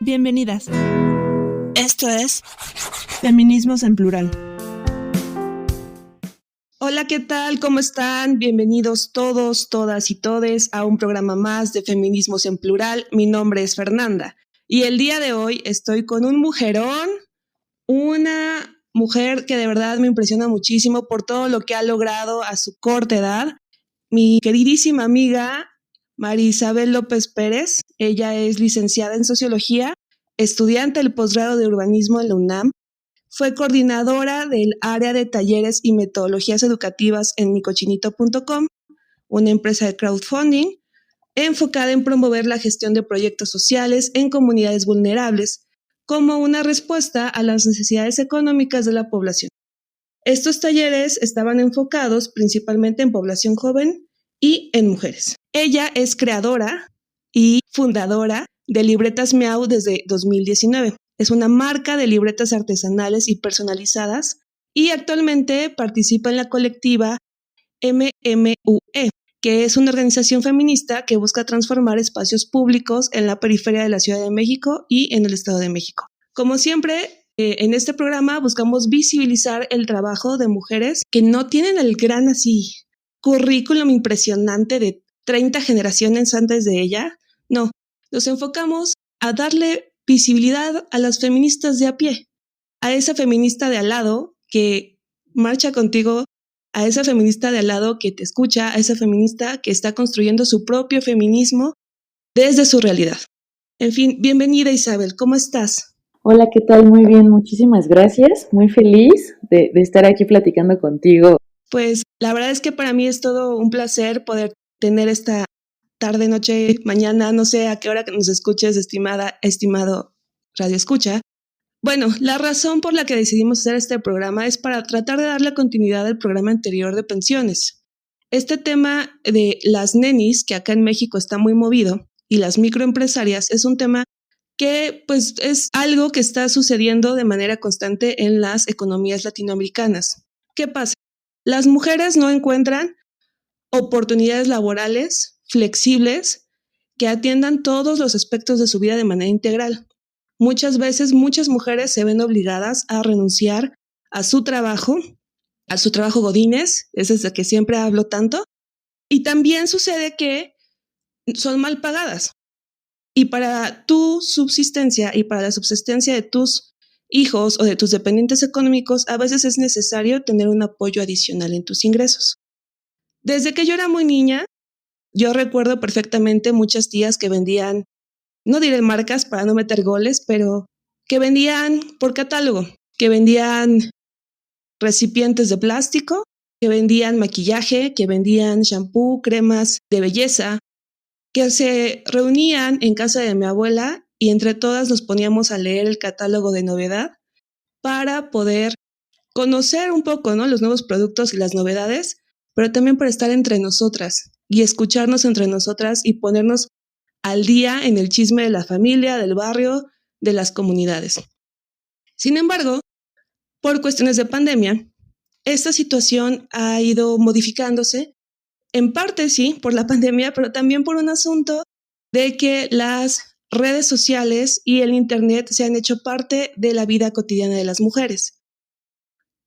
Bienvenidas. Esto es Feminismos en Plural. Hola, ¿qué tal? ¿Cómo están? Bienvenidos todos, todas y todes a un programa más de Feminismos en Plural. Mi nombre es Fernanda y el día de hoy estoy con un mujerón, una mujer que de verdad me impresiona muchísimo por todo lo que ha logrado a su corta edad. Mi queridísima amiga María Isabel López Pérez. Ella es licenciada en Sociología, estudiante del posgrado de Urbanismo en la UNAM, fue coordinadora del área de talleres y metodologías educativas en micochinito.com, una empresa de crowdfunding enfocada en promover la gestión de proyectos sociales en comunidades vulnerables como una respuesta a las necesidades económicas de la población. Estos talleres estaban enfocados principalmente en población joven y en mujeres. Ella es creadora y fundadora de Libretas Miau desde 2019. Es una marca de libretas artesanales y personalizadas y actualmente participa en la colectiva MMUE, que es una organización feminista que busca transformar espacios públicos en la periferia de la Ciudad de México y en el Estado de México. Como siempre, en este programa buscamos visibilizar el trabajo de mujeres que no tienen el gran currículum impresionante de 30 generaciones antes de ella. No, nos enfocamos a darle visibilidad a las feministas de a pie, a esa feminista de al lado que marcha contigo, a esa feminista de al lado que te escucha, a esa feminista que está construyendo su propio feminismo desde su realidad. En fin, bienvenida Isabel, ¿cómo estás? Hola, ¿qué tal? Muy bien, muchísimas gracias. Muy feliz de estar aquí platicando contigo. Pues la verdad es que para mí es todo un placer poder tener esta tarde, noche, mañana, no sé a qué hora que nos escuches, estimado Radio Escucha. Bueno, la razón por la que decidimos hacer este programa es para tratar de darle continuidad al programa anterior de pensiones. Este tema de las nenis, que acá en México está muy movido, y las microempresarias, es un tema que pues es algo que está sucediendo de manera constante en las economías latinoamericanas. ¿Qué pasa? Las mujeres no encuentran oportunidades laborales flexibles que atiendan todos los aspectos de su vida de manera integral. Muchas veces muchas mujeres se ven obligadas a renunciar a su trabajo godínez, ese es el que siempre hablo tanto, y también sucede que son mal pagadas. Y para tu subsistencia y para la subsistencia de tus hijos o de tus dependientes económicos, a veces es necesario tener un apoyo adicional en tus ingresos. Desde que yo era muy niña, yo recuerdo perfectamente muchas tías que vendían, no diré marcas para no meter goles, pero que vendían por catálogo, que vendían recipientes de plástico, que vendían maquillaje, que vendían shampoo, cremas de belleza, que se reunían en casa de mi abuela y entre todas nos poníamos a leer el catálogo de novedad para poder conocer un poco, ¿no?, los nuevos productos y las novedades, pero también para estar entre nosotras y escucharnos entre nosotras y ponernos al día en el chisme de la familia, del barrio, de las comunidades. Sin embargo, por cuestiones de pandemia, esta situación ha ido modificándose, en parte sí, por la pandemia, pero también por un asunto de que las redes sociales y el internet se han hecho parte de la vida cotidiana de las mujeres.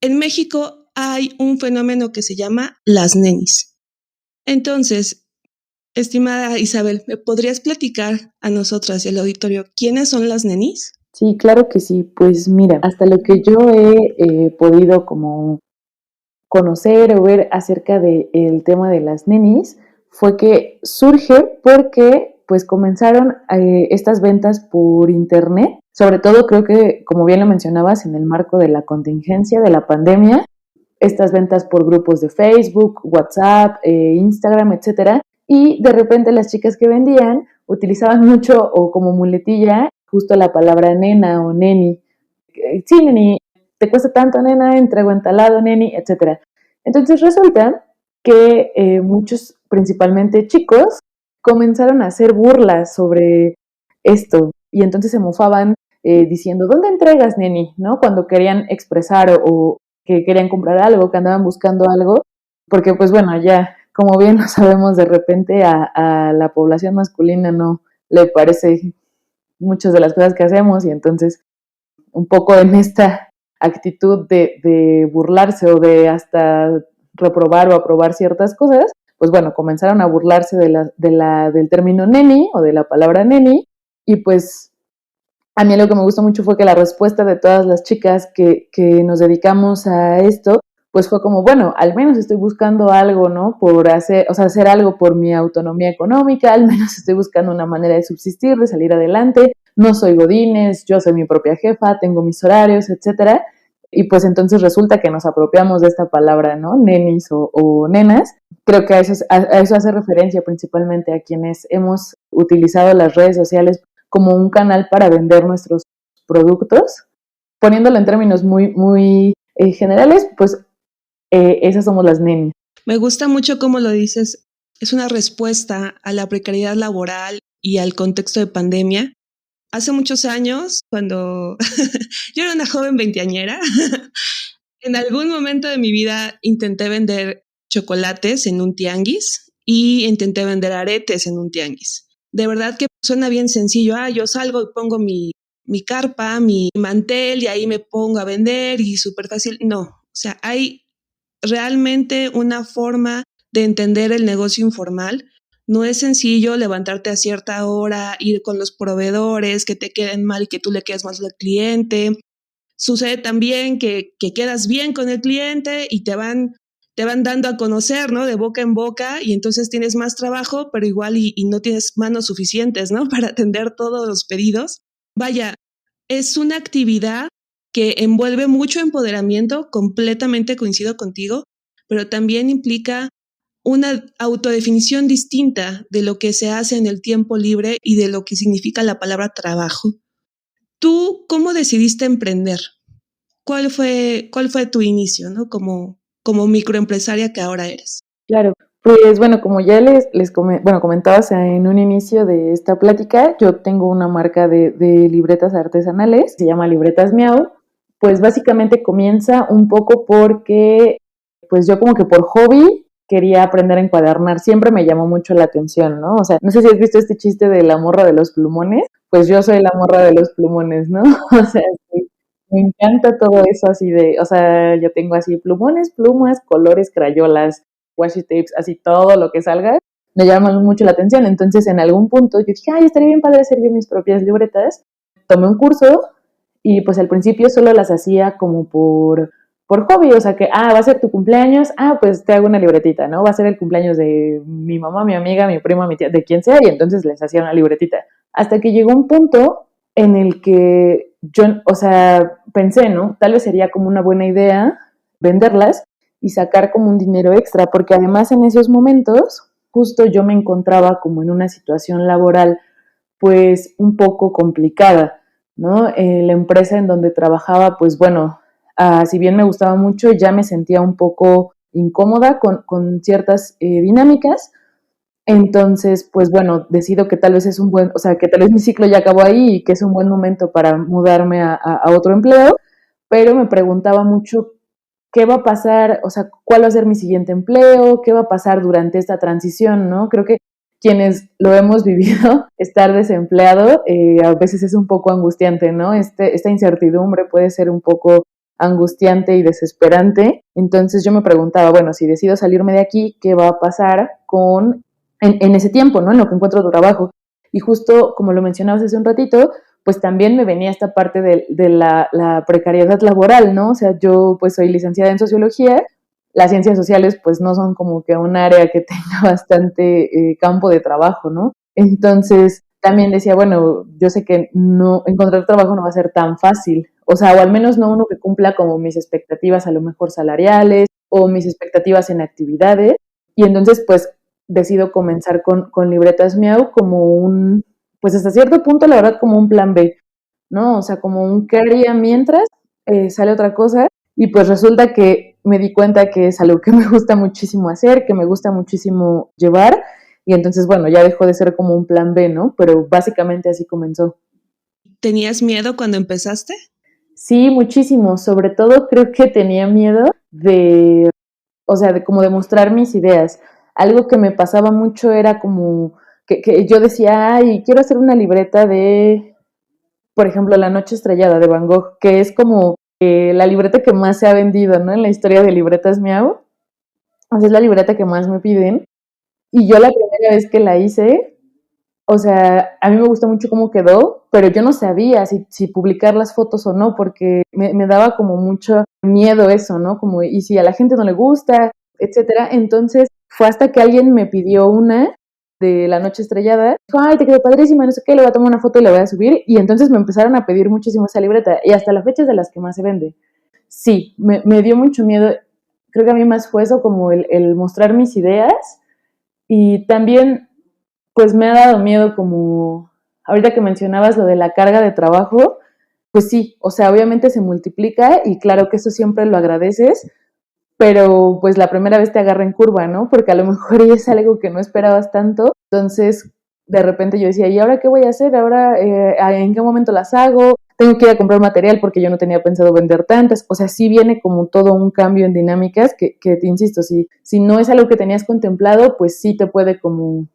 En México hay un fenómeno que se llama las nenis. Entonces, estimada Isabel, ¿me podrías platicar a nosotras y al auditorio quiénes son las nenis? Sí, claro que sí. Pues mira, hasta lo que yo he podido como conocer o ver acerca del tema de las nenis fue que surge porque pues comenzaron estas ventas por internet, sobre todo creo que, como bien lo mencionabas, en el marco de la contingencia de la pandemia, estas ventas por grupos de Facebook, WhatsApp, Instagram, etcétera, y de repente las chicas que vendían utilizaban mucho o como muletilla justo la palabra nena o neni. Sí, neni, te cuesta tanto, nena, entrego en tal lado, neni, etcétera. Entonces resulta que muchos, principalmente chicos, comenzaron a hacer burlas sobre esto y entonces se mofaban diciendo, ¿dónde entregas, neni? ¿No? Cuando querían expresar o que querían comprar algo, que andaban buscando algo, porque pues bueno, ya como bien lo sabemos, de repente a la población masculina no le parece muchas de las cosas que hacemos y entonces un poco en esta actitud de burlarse o de hasta reprobar o aprobar ciertas cosas, pues bueno, comenzaron a burlarse del término neni o de la palabra neni y pues a mí lo que me gustó mucho fue que la respuesta de todas las chicas que nos dedicamos a esto, pues fue como, bueno, al menos estoy buscando algo, ¿no? Por hacer, o sea, hacer algo por mi autonomía económica, al menos estoy buscando una manera de subsistir, de salir adelante, no soy godines, yo soy mi propia jefa, tengo mis horarios, etcétera. Y pues entonces resulta que nos apropiamos de esta palabra, ¿no? Nenis o nenas. Creo que a eso hace referencia principalmente a quienes hemos utilizado las redes sociales como un canal para vender nuestros productos. Poniéndolo en términos muy, muy generales, pues esas somos las nenis. Me gusta mucho cómo lo dices. Es una respuesta a la precariedad laboral y al contexto de pandemia. Hace muchos años, cuando yo era una joven veinteañera, en algún momento de mi vida intenté vender chocolates en un tianguis y intenté vender aretes en un tianguis. De verdad que suena bien sencillo. Yo salgo y pongo mi carpa, mi mantel y ahí me pongo a vender y súper fácil. No, o sea, hay realmente una forma de entender el negocio informal. No es sencillo levantarte a cierta hora, ir con los proveedores, que te queden mal y que tú le quedes mal al cliente. Sucede también que quedas bien con el cliente y te van dando a conocer, ¿no? De boca en boca y entonces tienes más trabajo, pero igual y no tienes manos suficientes, ¿no? Para atender todos los pedidos. Vaya, es una actividad que envuelve mucho empoderamiento, completamente coincido contigo, pero también implica una autodefinición distinta de lo que se hace en el tiempo libre y de lo que significa la palabra trabajo. ¿Tú cómo decidiste emprender? ¿Cuál fue tu inicio, ¿no? Como microempresaria que ahora eres. Claro, pues bueno, como ya comentabas en un inicio de esta plática, yo tengo una marca de libretas artesanales, se llama Libretas Miau. Pues básicamente comienza un poco porque, pues yo como que por hobby quería aprender a encuadernar, siempre me llamó mucho la atención, ¿no? O sea, no sé si has visto este chiste de la morra de los plumones, pues yo soy la morra de los plumones, ¿no? O sea, sí, me encanta todo eso así o sea, yo tengo así plumones, plumas, colores, crayolas, washi tapes, así todo lo que salga, me llama mucho la atención. Entonces, en algún punto yo dije, ay, estaría bien padre hacer yo mis propias libretas. Tomé un curso y pues al principio solo las hacía como por hobby, o sea que, va a ser tu cumpleaños, pues te hago una libretita, ¿no? Va a ser el cumpleaños de mi mamá, mi amiga, mi prima, mi tía, de quien sea, y entonces les hacía una libretita. Hasta que llegó un punto en el que yo, o sea, pensé, ¿no? Tal vez sería como una buena idea venderlas y sacar como un dinero extra, porque además en esos momentos justo yo me encontraba como en una situación laboral pues un poco complicada, ¿no? La empresa en donde trabajaba, pues bueno, si bien me gustaba mucho, ya me sentía un poco incómoda con ciertas dinámicas. Entonces, pues bueno, decido que tal vez o sea, que tal vez mi ciclo ya acabó ahí y que es un buen momento para mudarme a otro empleo, pero me preguntaba mucho qué va a pasar, o sea, cuál va a ser mi siguiente empleo, qué va a pasar durante esta transición, ¿no? Creo que quienes lo hemos vivido, estar desempleado, a veces es un poco angustiante, ¿no? Esta incertidumbre puede ser un poco angustiante y desesperante. Entonces yo me preguntaba, bueno, si decido salirme de aquí, ¿qué va a pasar en ese tiempo, ¿no? En lo que encuentro tu trabajo. Y justo como lo mencionabas hace un ratito, pues también me venía esta parte de la precariedad laboral, ¿no? O sea, yo pues soy licenciada en sociología, las ciencias sociales pues no son como que un área que tenga bastante campo de trabajo, ¿no? Entonces también decía, bueno, yo sé que no encontrar trabajo no va a ser tan fácil, o sea, o al menos no uno que cumpla como mis expectativas a lo mejor salariales o mis expectativas en actividades, y entonces pues decido comenzar con Libretas Miau como pues hasta cierto punto la verdad como un plan B, ¿no? O sea, como un qué haría mientras sale otra cosa y pues resulta que me di cuenta que es algo que me gusta muchísimo hacer, que me gusta muchísimo llevar y entonces bueno, ya dejó de ser como un plan B, ¿no? Pero básicamente así comenzó. ¿Tenías miedo cuando empezaste? Sí, muchísimo, sobre todo creo que tenía miedo o sea, de como demostrar mis ideas. Algo que me pasaba mucho era como que yo decía, ay, quiero hacer una libreta de por ejemplo, La Noche Estrellada de Van Gogh, que es como la libreta que más se ha vendido, ¿no? En la historia de libretas Miau. O sea, es la libreta que más me piden. Y yo la primera vez que la hice, o sea, a mí me gustó mucho cómo quedó, pero yo no sabía si publicar las fotos o no, porque me daba como mucho miedo eso, ¿no? Como, y si a la gente no le gusta, etcétera. Entonces, fue hasta que alguien me pidió una de La Noche Estrellada. Dijo, ay, te quedó padrísima, no sé qué, le voy a tomar una foto y la voy a subir. Y entonces me empezaron a pedir muchísimo esa libreta. Y hasta la fecha es de las que más se vende. Sí, me dio mucho miedo. Creo que a mí más fue eso, como el mostrar mis ideas. Y también pues me ha dado miedo como, ahorita que mencionabas lo de la carga de trabajo, pues sí, o sea, obviamente se multiplica y claro que eso siempre lo agradeces, pero pues la primera vez te agarra en curva, ¿no? Porque a lo mejor es algo que no esperabas tanto, entonces de repente yo decía, ¿y ahora qué voy a hacer? ¿Ahora en qué momento las hago? Tengo que ir a comprar material porque yo no tenía pensado vender tantas. O sea, sí viene como todo un cambio en dinámicas que te insisto, si no es algo que tenías contemplado, pues sí te puede como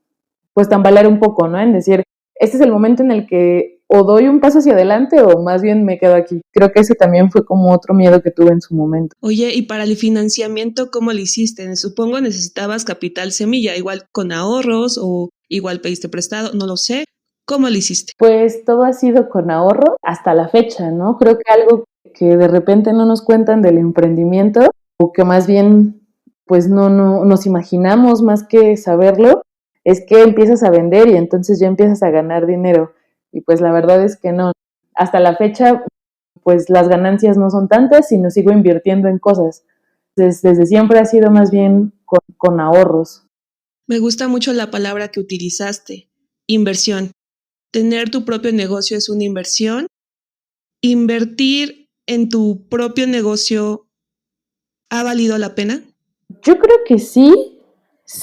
pues tambalear un poco, ¿no? En decir, este es el momento en el que o doy un paso hacia adelante o más bien me quedo aquí. Creo que ese también fue como otro miedo que tuve en su momento. Oye, y para el financiamiento, ¿cómo lo hiciste? Supongo necesitabas capital semilla, igual con ahorros o igual pediste prestado, no lo sé. ¿Cómo lo hiciste? Pues todo ha sido con ahorro hasta la fecha, ¿no? Creo que algo que de repente no nos cuentan del emprendimiento o que más bien pues no nos imaginamos más que saberlo, es que empiezas a vender y entonces ya empiezas a ganar dinero. Y pues la verdad es que no. Hasta la fecha, pues las ganancias no son tantas, sino sigo invirtiendo en cosas. Desde siempre ha sido más bien con ahorros. Me gusta mucho la palabra que utilizaste, inversión. Tener tu propio negocio es una inversión. ¿Invertir en tu propio negocio ha valido la pena? Yo creo que sí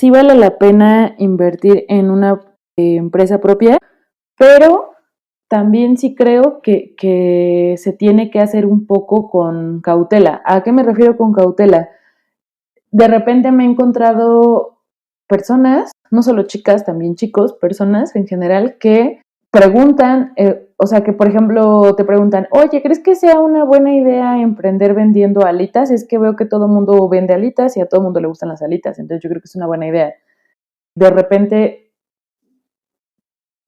vale la pena invertir en una empresa propia, pero también sí creo que se tiene que hacer un poco con cautela. ¿A qué me refiero con cautela? De repente me he encontrado personas, no solo chicas, también chicos, personas en general, que preguntan, o sea, que por ejemplo te preguntan, oye, ¿crees que sea una buena idea emprender vendiendo alitas? Es que veo que todo el mundo vende alitas y a todo el mundo le gustan las alitas, entonces yo creo que es una buena idea. De repente,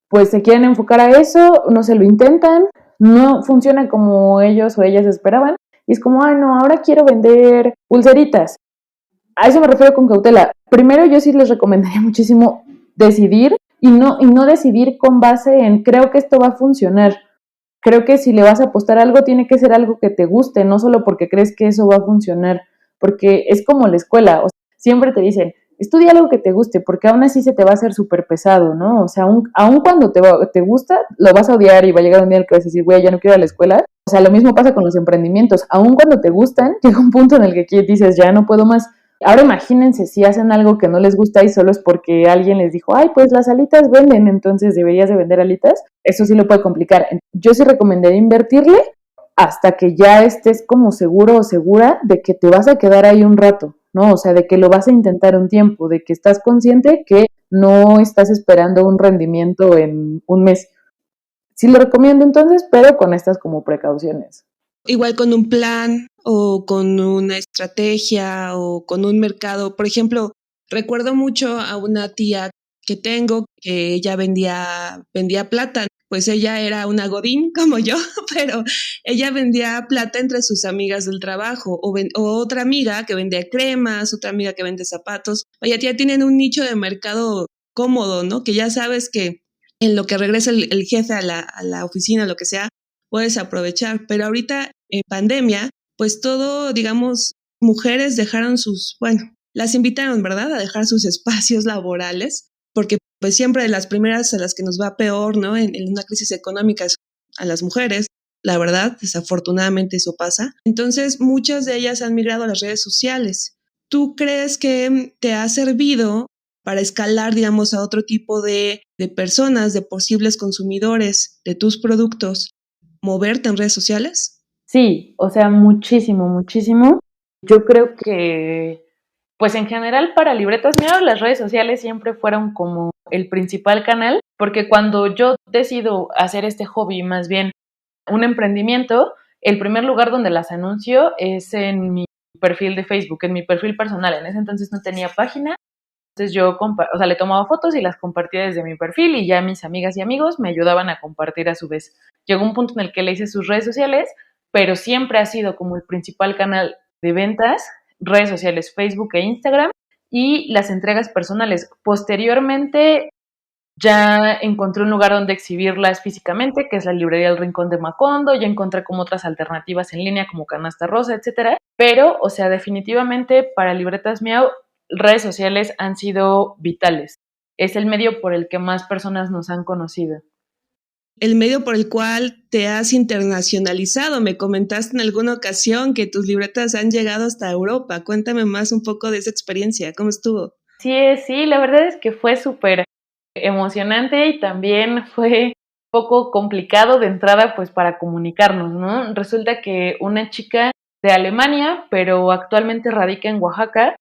pues se quieren enfocar a eso, no se lo intentan, no funciona como ellos o ellas esperaban, y es como, ah, no, ahora quiero vender pulseritas. A eso me refiero con cautela. Primero, yo sí les recomendaría muchísimo decidir y no decidir con base en creo que esto va a funcionar. Creo que si le vas a apostar a algo, tiene que ser algo que te guste, no solo porque crees que eso va a funcionar, porque es como la escuela, o sea, siempre te dicen, estudia algo que te guste, porque aún así se te va a hacer súper pesado, ¿no? O sea, aún cuando te gusta, lo vas a odiar y va a llegar un día en el que vas a decir, güey, ya no quiero ir a la escuela. O sea, lo mismo pasa con los emprendimientos, aún cuando te gustan, llega un punto en el que dices, ya no puedo más. Ahora imagínense si hacen algo que no les gusta y solo es porque alguien les dijo, ay, pues las alitas venden, entonces deberías de vender alitas. Eso sí lo puede complicar. Yo sí recomendaría invertirle hasta que ya estés como seguro o segura de que te vas a quedar ahí un rato, ¿no? O sea, de que lo vas a intentar un tiempo, de que estás consciente que no estás esperando un rendimiento en un mes. Sí lo recomiendo entonces, pero con estas como precauciones. Igual con un plan o con una estrategia o con un mercado. Por ejemplo, recuerdo mucho a una tía que tengo que ella vendía plata. Pues ella era una godín como yo, pero ella vendía plata entre sus amigas del trabajo o otra amiga que vendía cremas, otra amiga que vende zapatos. Oye, ya tienen un nicho de mercado cómodo, ¿no? Que ya sabes que en lo que regresa el jefe a la oficina, lo que sea, puedes aprovechar. Pero ahorita en pandemia, pues todo, digamos, mujeres dejaron bueno, las invitaron, ¿verdad? A dejar sus espacios laborales, porque pues siempre las primeras a las que nos va peor, ¿no? En una crisis económica es a las mujeres, la verdad, desafortunadamente eso pasa. Entonces, muchas de ellas han migrado a las redes sociales. ¿Tú crees que te ha servido para escalar, digamos, a otro tipo de personas, de posibles consumidores de tus productos, moverte en redes sociales? Sí, o sea, muchísimo, muchísimo. Yo creo que, pues en general para Libretas Miau, las redes sociales siempre fueron como el principal canal, porque cuando yo decido hacer este hobby, más bien un emprendimiento, el primer lugar donde las anuncio es en mi perfil de Facebook, en mi perfil personal. En ese entonces no tenía página, entonces yo le tomaba fotos y las compartía desde mi perfil y ya mis amigas y amigos me ayudaban a compartir a su vez. Llegó un punto en el que le hice sus redes sociales, pero siempre ha sido como el principal canal de ventas, redes sociales, Facebook e Instagram, y las entregas personales. Posteriormente ya encontré un lugar donde exhibirlas físicamente, que es la librería El Rincón de Macondo. Ya encontré como otras alternativas en línea como Canasta Rosa, etcétera. Pero, o sea, definitivamente para Libretas Miau, redes sociales han sido vitales. Es el medio por el que más personas nos han conocido. El medio por el cual te has internacionalizado. Me comentaste en alguna ocasión que tus libretas han llegado hasta Europa. Cuéntame más un poco de esa experiencia. ¿Cómo estuvo? Sí, la verdad es que fue súper emocionante y también fue un poco complicado de entrada pues para comunicarnos, ¿no? Resulta que una chica de Alemania, pero actualmente radica en Oaxaca,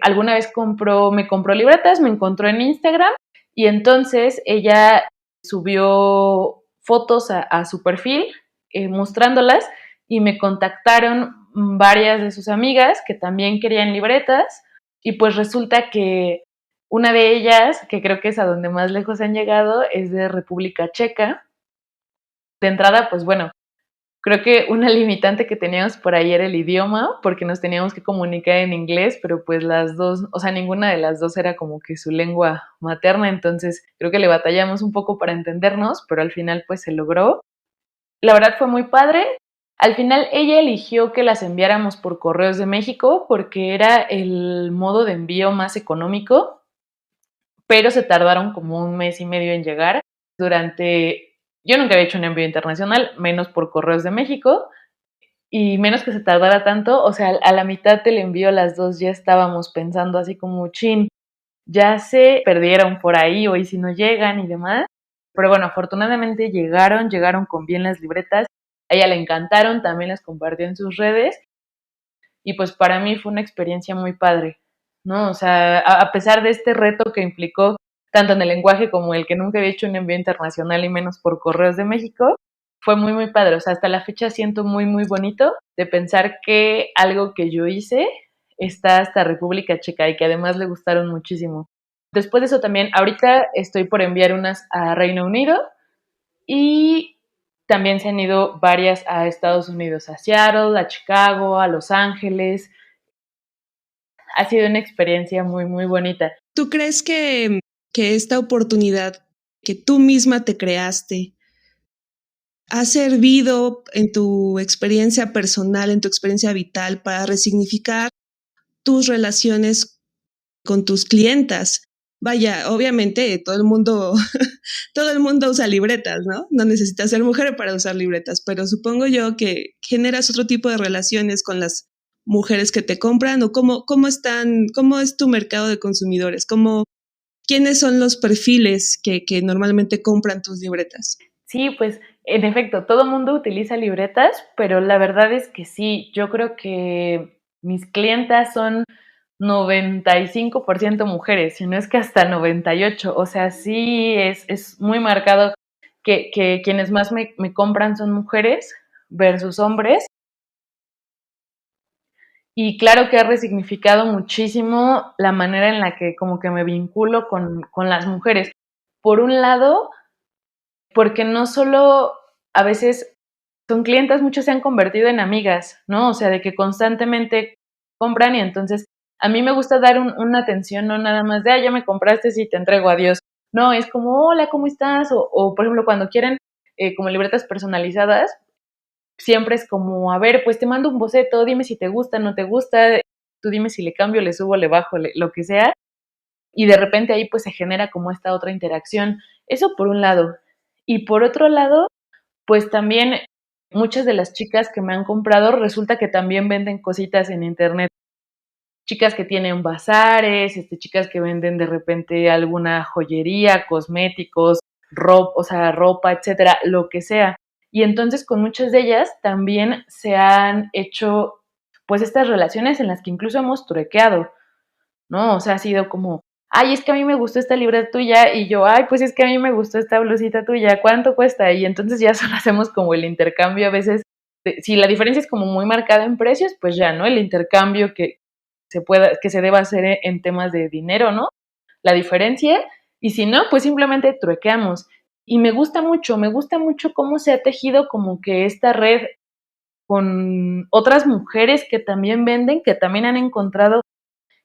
alguna vez me compró libretas, me encontró en Instagram y entonces ella subió fotos a su perfil mostrándolas y me contactaron varias de sus amigas que también querían libretas y pues resulta que una de ellas, que creo que es a donde más lejos han llegado, es de República Checa. De entrada, pues bueno, creo que una limitante que teníamos por ahí era el idioma, porque nos teníamos que comunicar en inglés, pero pues las dos, o sea, ninguna de las dos era como que su lengua materna, entonces creo que le batallamos un poco para entendernos, pero al final pues se logró. La verdad fue muy padre. Al final ella eligió que las enviáramos por Correos de México porque era el modo de envío más económico, pero se tardaron como 1 mes y medio en llegar. Yo nunca había hecho un envío internacional, menos por Correos de México, y menos que se tardara tanto, o sea, a la mitad del envío las dos ya estábamos pensando así como, chin, ya se perdieron por ahí, o y si no llegan y demás. Pero bueno, afortunadamente llegaron con bien las libretas, a ella le encantaron, también las compartió en sus redes, y pues para mí fue una experiencia muy padre, ¿no? O sea, a pesar de este reto que implicó tanto en el lenguaje como el que nunca había hecho un envío internacional y menos por Correos de México, fue muy, muy padre. O sea, hasta la fecha siento muy, muy bonito de pensar que algo que yo hice está hasta República Checa y que además le gustaron muchísimo. Después de eso también, ahorita estoy por enviar unas a Reino Unido y también se han ido varias a Estados Unidos, a Seattle, a Chicago, a Los Ángeles. Ha sido una experiencia muy, muy bonita. ¿Tú crees que esta oportunidad que tú misma te creaste ha servido en tu experiencia personal, en tu experiencia vital para resignificar tus relaciones con tus clientas? Vaya, obviamente todo el mundo usa libretas, ¿no? No necesitas ser mujer para usar libretas, pero supongo yo que generas otro tipo de relaciones con las mujeres que te compran o cómo es tu mercado de consumidores, quiénes son los perfiles que normalmente compran tus libretas. Sí, pues en efecto, todo el mundo utiliza libretas, pero la verdad es que sí, yo creo que mis clientas son 95% mujeres, si no es que hasta 98%. O sea, sí es muy marcado que quienes más me compran son mujeres versus hombres. Y claro que ha resignificado muchísimo la manera en la que como que me vinculo con las mujeres. Por un lado, porque no solo a veces son clientas, muchas se han convertido en amigas, ¿no? O sea, de que constantemente compran y entonces a mí me gusta dar una atención, no nada más de, ya me compraste, sí, te entrego, adiós. No, es como, hola, ¿cómo estás? O por ejemplo, cuando quieren como libretas personalizadas, siempre es como, a ver, pues te mando un boceto, dime si te gusta, no te gusta, tú dime si le cambio, le subo, le bajo, lo que sea. Y de repente ahí pues se genera como esta otra interacción. Eso por un lado. Y por otro lado, pues también muchas de las chicas que me han comprado resulta que también venden cositas en internet. Chicas que tienen bazares, chicas que venden de repente alguna joyería, cosméticos, ropa, etcétera, lo que sea. Y entonces con muchas de ellas también se han hecho pues estas relaciones en las que incluso hemos truequeado, ¿no? O sea, ha sido como, ay, es que a mí me gustó esta libreta tuya, y yo, ay, pues es que a mí me gustó esta blusita tuya, ¿cuánto cuesta? Y entonces ya solo hacemos como el intercambio a veces, si la diferencia es como muy marcada en precios, pues ya, ¿no? El intercambio que se deba hacer en temas de dinero, ¿no? La diferencia, y si no, pues simplemente truequeamos. Y me gusta mucho cómo se ha tejido como que esta red con otras mujeres que también venden, que también han encontrado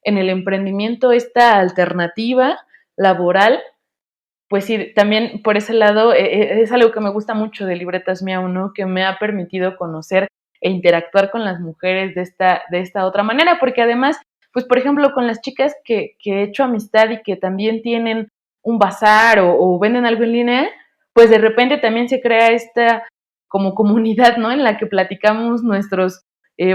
en el emprendimiento esta alternativa laboral. Pues sí, también por ese lado es algo que me gusta mucho de Libretas Miau, ¿no? Que me ha permitido conocer e interactuar con las mujeres de esta otra manera, porque además, pues por ejemplo, con las chicas que he hecho amistad y que también tienen un bazar o venden algo en línea, pues de repente también se crea esta como comunidad, ¿no? En la que platicamos nuestros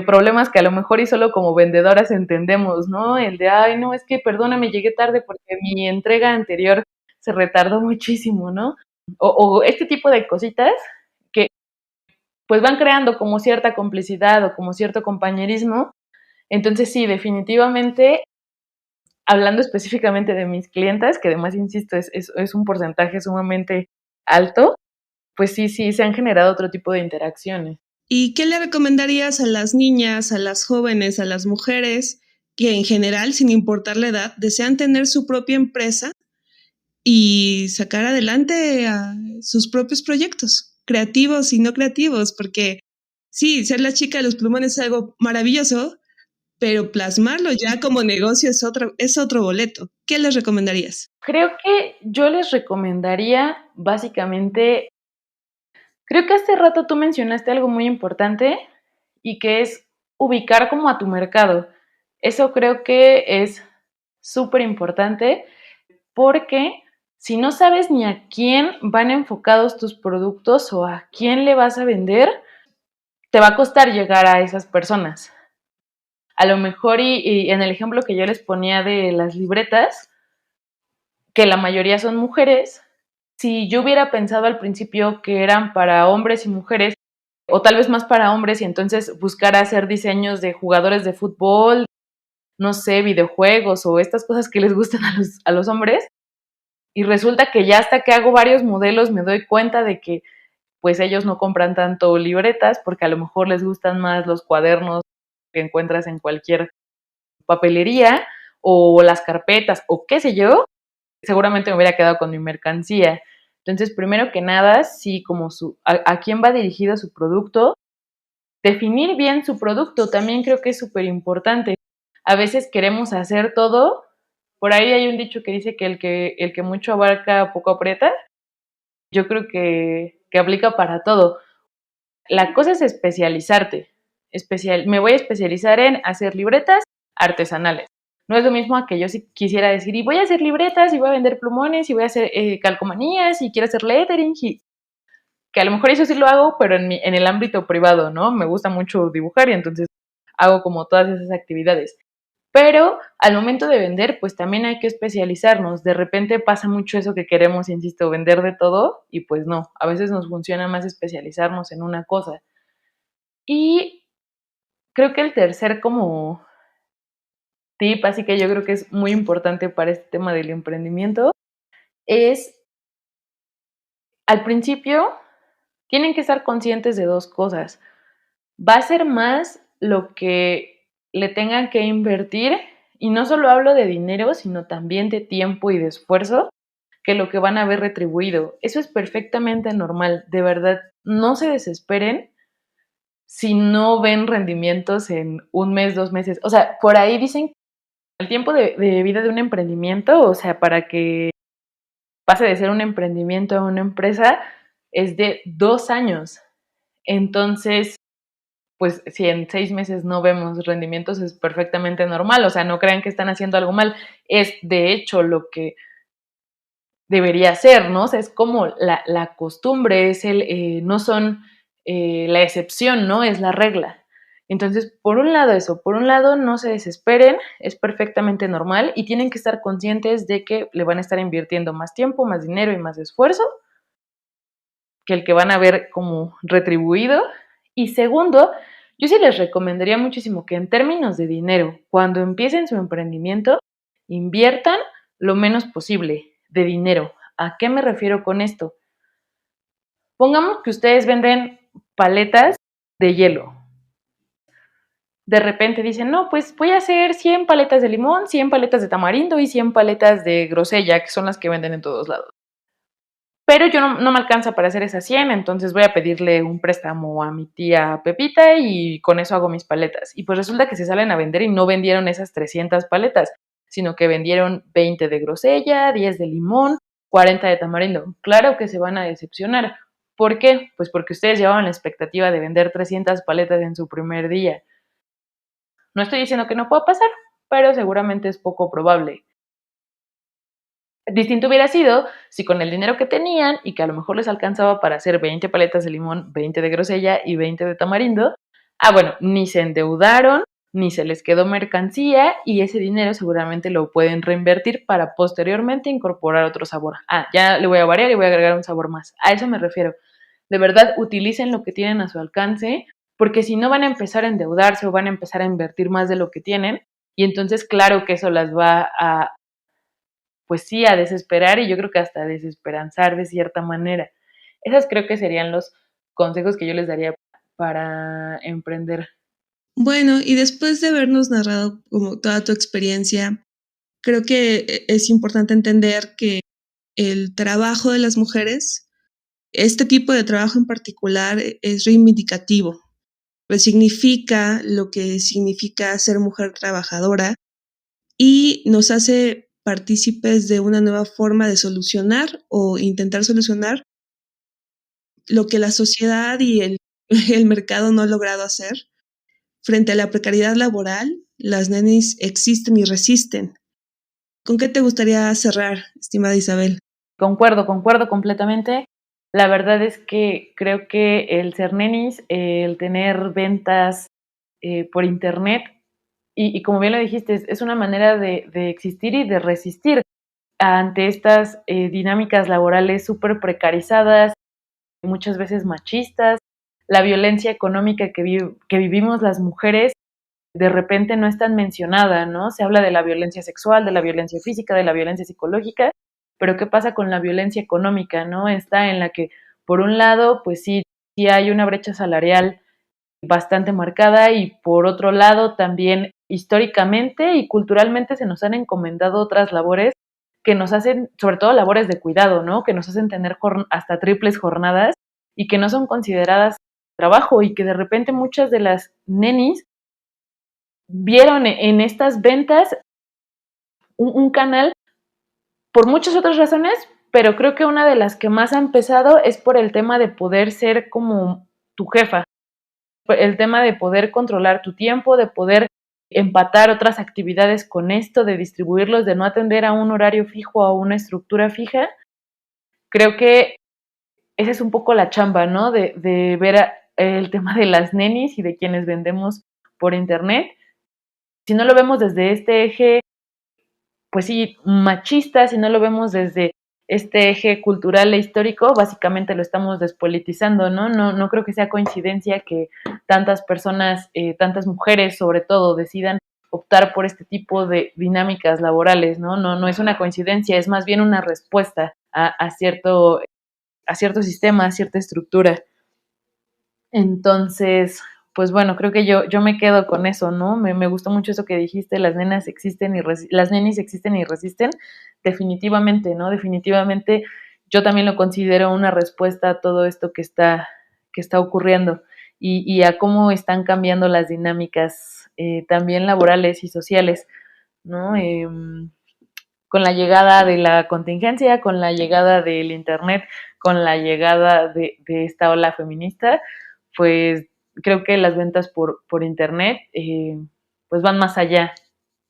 problemas que a lo mejor y solo como vendedoras entendemos, ¿no? El de, ay, no, es que perdóname, llegué tarde porque mi entrega anterior se retardó muchísimo, ¿no? O este tipo de cositas que pues van creando como cierta complicidad o como cierto compañerismo. Entonces sí, definitivamente, hablando específicamente de mis clientas, que además, insisto, es un porcentaje sumamente alto, pues sí, sí, se han generado otro tipo de interacciones. ¿Y qué le recomendarías a las niñas, a las jóvenes, a las mujeres que en general, sin importar la edad, desean tener su propia empresa y sacar adelante a sus propios proyectos, creativos y no creativos? Porque sí, ser la chica de los plumones es algo maravilloso, pero plasmarlo ya como negocio es otro boleto. ¿Qué les recomendarías? Creo que yo les recomendaría básicamente, creo que hace rato tú mencionaste algo muy importante y que es ubicar como a tu mercado. Eso creo que es súper importante porque si no sabes ni a quién van enfocados tus productos o a quién le vas a vender, te va a costar llegar a esas personas. A lo mejor, y en el ejemplo que yo les ponía de las libretas, que la mayoría son mujeres, si yo hubiera pensado al principio que eran para hombres y mujeres, o tal vez más para hombres, y entonces buscar hacer diseños de jugadores de fútbol, no sé, videojuegos o estas cosas que les gustan a los hombres, y resulta que ya hasta que hago varios modelos me doy cuenta de que pues ellos no compran tanto libretas porque a lo mejor les gustan más los cuadernos que encuentras en cualquier papelería o las carpetas o qué sé yo, seguramente me hubiera quedado con mi mercancía. Entonces, primero que nada, sí, como a quién va dirigido su producto, definir bien su producto también creo que es súper importante. A veces queremos hacer todo. Por ahí hay un dicho que dice que el que mucho abarca, poco aprieta. Yo creo que aplica para todo. La cosa es especializarte. Me voy a especializar en hacer libretas artesanales. No es lo mismo a que yo si quisiera decir, y voy a hacer libretas, y voy a vender plumones, y voy a hacer calcomanías, y quiero hacer lettering, y que a lo mejor eso sí lo hago, pero en el ámbito privado, ¿no? Me gusta mucho dibujar y entonces hago como todas esas actividades. Pero al momento de vender, pues también hay que especializarnos. De repente pasa mucho eso que queremos, insisto, vender de todo y pues no, a veces nos funciona más especializarnos en una cosa. Y creo que el tercer como tip, así que yo creo que es muy importante para este tema del emprendimiento, es al principio tienen que estar conscientes de dos cosas. Va a ser más lo que le tengan que invertir, y no solo hablo de dinero, sino también de tiempo y de esfuerzo, que lo que van a ver retribuido. Eso es perfectamente normal, de verdad, no se desesperen si no ven rendimientos en un mes, 2 meses. O sea, por ahí dicen que el tiempo de vida de un emprendimiento, o sea, para que pase de ser un emprendimiento a una empresa, es de 2 años. Entonces, pues si en 6 meses no vemos rendimientos es perfectamente normal, o sea, no crean que están haciendo algo mal, es de hecho lo que debería ser, ¿no? O sea, es como la costumbre, no son la excepción, ¿no? Es la regla. Entonces, por un lado eso, por un lado no se desesperen, es perfectamente normal y tienen que estar conscientes de que le van a estar invirtiendo más tiempo, más dinero y más esfuerzo que el que van a ver como retribuido. Y segundo, yo sí les recomendaría muchísimo que en términos de dinero, cuando empiecen su emprendimiento, inviertan lo menos posible de dinero. ¿A qué me refiero con esto? Pongamos que ustedes venden paletas de hielo. De repente dicen, no, pues voy a hacer 100 paletas de limón, 100 paletas de tamarindo y 100 paletas de grosella, que son las que venden en todos lados. Pero yo no me alcanza para hacer esas 100, entonces voy a pedirle un préstamo a mi tía Pepita y con eso hago mis paletas. Y pues resulta que se salen a vender y no vendieron esas 300 paletas, sino que vendieron 20 de grosella, 10 de limón, 40 de tamarindo. Claro que se van a decepcionar. ¿Por qué? Pues porque ustedes llevaban la expectativa de vender 300 paletas en su primer día. No estoy diciendo que no pueda pasar, pero seguramente es poco probable. Distinto hubiera sido si con el dinero que tenían y que a lo mejor les alcanzaba para hacer 20 paletas de limón, 20 de grosella y 20 de tamarindo, bueno, ni se endeudaron, ni se les quedó mercancía y ese dinero seguramente lo pueden reinvertir para posteriormente incorporar otro sabor. Ya le voy a variar y voy a agregar un sabor más. A eso me refiero. De verdad, utilicen lo que tienen a su alcance, porque si no van a empezar a endeudarse o van a empezar a invertir más de lo que tienen, y entonces claro que eso las va a, pues sí, a desesperar y yo creo que hasta a desesperanzar de cierta manera. Esos creo que serían los consejos que yo les daría para emprender. Bueno, y después de habernos narrado como toda tu experiencia, creo que es importante entender que el trabajo de las mujeres, este tipo de trabajo en particular, es reivindicativo. Resignifica lo que significa ser mujer trabajadora y nos hace partícipes de una nueva forma de solucionar o intentar solucionar lo que la sociedad y el mercado no ha logrado hacer. Frente a la precariedad laboral, las nenis existen y resisten. ¿Con qué te gustaría cerrar, estimada Isabel? Concuerdo completamente. La verdad es que creo que el ser nenis, el tener ventas por internet, y como bien lo dijiste, es una manera de existir y de resistir ante estas dinámicas laborales súper precarizadas, muchas veces machistas, la violencia económica que vivimos las mujeres de repente no es tan mencionada, ¿no? Se habla de la violencia sexual, de la violencia física, de la violencia psicológica, pero ¿qué pasa con la violencia económica, no? Está en la que, por un lado, pues sí hay una brecha salarial bastante marcada y por otro lado también históricamente y culturalmente se nos han encomendado otras labores que nos hacen, sobre todo labores de cuidado, ¿no? Que nos hacen tener hasta triples jornadas y que no son consideradas trabajo y que de repente muchas de las nenis vieron en estas ventas un canal por muchas otras razones, pero creo que una de las que más ha empezado es por el tema de poder ser como tu jefa, el tema de poder controlar tu tiempo, de poder empatar otras actividades con esto, de distribuirlos, de no atender a un horario fijo o a una estructura fija. Creo que esa es un poco la chamba, ¿no? De ver el tema de las nenis y de quienes vendemos por internet. Si no lo vemos desde este eje, pues sí, machista, si no lo vemos desde este eje cultural e histórico, básicamente lo estamos despolitizando, ¿no? No creo que sea coincidencia que tantas personas, tantas mujeres sobre todo, decidan optar por este tipo de dinámicas laborales, ¿no? No es una coincidencia, es más bien una respuesta a cierto sistema, a cierta estructura. Entonces, pues bueno, creo que yo me quedo con eso, ¿no? Me gustó mucho eso que dijiste, las nenas existen y las nenis existen y resisten, definitivamente, ¿no? Definitivamente yo también lo considero una respuesta a todo esto que está ocurriendo y a cómo están cambiando las dinámicas también laborales y sociales, ¿no? Con la llegada de la contingencia, con la llegada del internet, con la llegada de esta ola feminista, pues creo que las ventas por internet pues van más allá,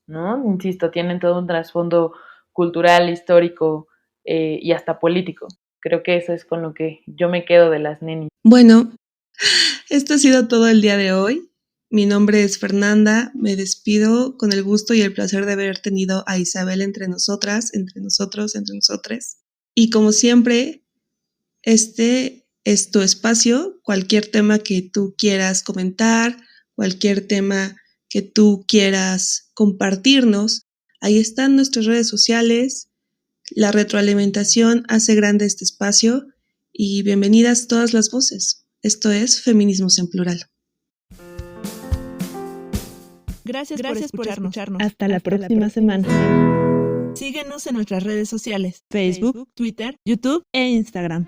¿no? Insisto, tienen todo un trasfondo cultural, histórico y hasta político. Creo que eso es con lo que yo me quedo de las nenis. Bueno, esto ha sido todo el día de hoy. Mi nombre es Fernanda, me despido con el gusto y el placer de haber tenido a Isabel entre nosotras, entre nosotros, entre nosotres. Y como siempre, este es tu espacio, cualquier tema que tú quieras comentar, cualquier tema que tú quieras compartirnos, Ahí están nuestras redes sociales. La retroalimentación hace grande este espacio y bienvenidas todas las voces. Esto es Feminismos en Plural. Gracias por escucharnos. Hasta la próxima semana. Síguenos en nuestras redes sociales: Facebook, Twitter, YouTube e Instagram.